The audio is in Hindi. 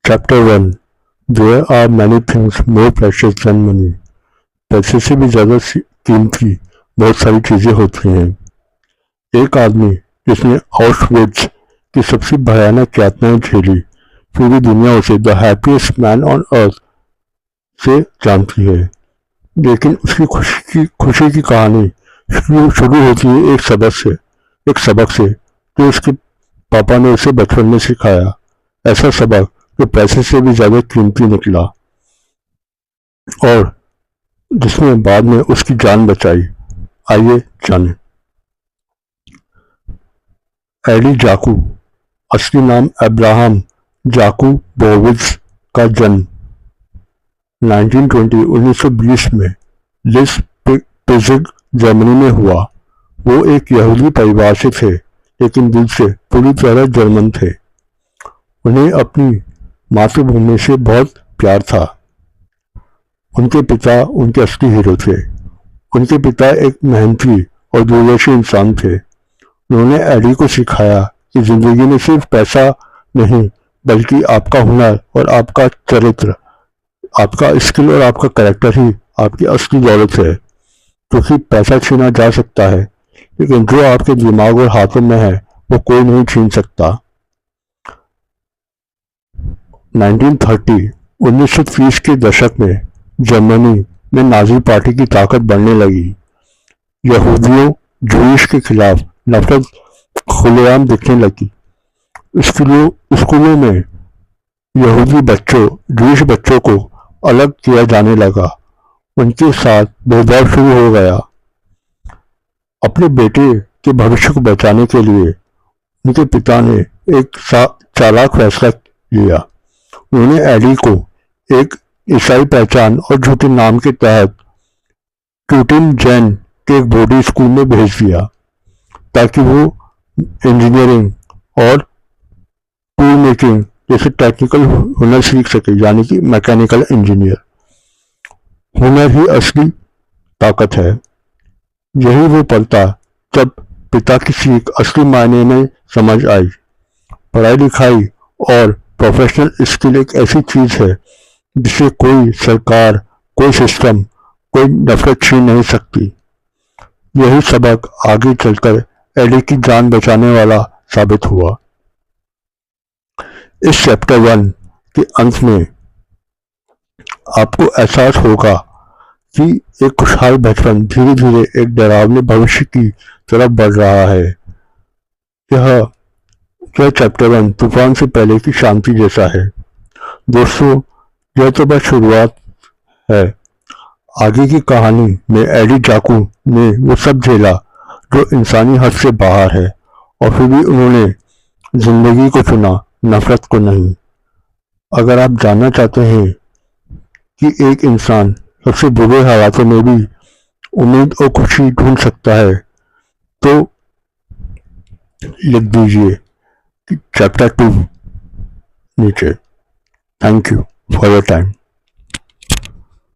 Chapter 1 there are many things more precious than money. पैसे से भी ज़्यादा कीमती बहुत सारी चीज़ें होती हैं। एक आदमी जिसने ऑशविट्ज़ की सबसे भयानक यातनाएं झेली, पूरी दुनिया उसे the happiest man on earth से जानती है। लेकिन उसकी खुशी की कहानी शुरू होती है एक सबक से जो उसके पापा ने उसे बचपन में सिखाया। ऐसा सबक जो पैसे से भी ज्यादा कीमती निकला और जिसने बाद में उसकी जान बचाई। आइए जानें। एडी जाकू, असली नाम अब्राहम जाकूबोविच का जन्म 1920 में लिस्पिजिग जर्मनी में हुआ। वो एक यहूदी परिवार से थे, लेकिन दिल से पूरी तरह जर्मन थे। उन्हें अपनी मातृभूमि से बहुत प्यार था। उनके पिता उनके असली हीरो थे। उनके पिता एक मेहनती और दूरदर्शी इंसान थे। उन्होंने एडी को सिखाया कि जिंदगी में सिर्फ पैसा नहीं, बल्कि आपका हुनर और आपका चरित्र, आपका स्किल और आपका कैरेक्टर ही आपकी असली दौलत है। क्योंकि पैसा छीना जा सकता है, लेकिन जो आपके दिमाग और हाथों में है वो कोई नहीं छीन सकता। 1930 के दशक में जर्मनी में नाजी पार्टी की ताकत बढ़ने लगी। यहूदियों जूइश के खिलाफ नफरत खुलेआम दिखने लगी। स्कूलों में जूइश बच्चों को अलग किया जाने लगा। उनके साथ भेदभाव शुरू हो गया। अपने बेटे के भविष्य को बचाने के लिए उनके पिता ने एक चालाक फैसला लिया। उन्होंने एडी को एक ईसाई पहचान और झूठे नाम के तहत ट्यूटिन जैन के एक बोर्डिंग स्कूल में भेज दिया, ताकि वो इंजीनियरिंग और टूल मेकिंग जैसे टेक्निकल हुनर सीख सके, यानी कि मैकेनिकल इंजीनियर। हुनर ही असली ताकत है। यही वो पल था जब पिता की सीख असली मायने में समझ आई। पढ़ाई लिखाई और प्रोफेशनल स्किल एक ऐसी चीज है जिसे कोई सरकार, कोई सिस्टम, कोई नफरत छीन नहीं सकती। यही सबक आगे चलकर एडी की जान बचाने वाला साबित हुआ। इस चैप्टर 1 के अंत में आपको एहसास होगा कि एक खुशहाल बचपन धीरे धीरे एक डरावने भविष्य की तरफ बढ़ रहा है। यह चैप्टर 1 तूफान से पहले की शांति जैसा है। दोस्तों, यह तो बस शुरुआत है। आगे की कहानी में एडी जाकू ने वो सब झेला जो इंसानी हद से बाहर है, और फिर भी उन्होंने जिंदगी को चुना, नफरत को नहीं। अगर आप जानना चाहते हैं कि एक इंसान सबसे बुरे हालातों में भी उम्मीद और खुशी ढूंढ सकता है, तो लिख दीजिए कि चैप्टर 2 नीचे। Thank you for your time.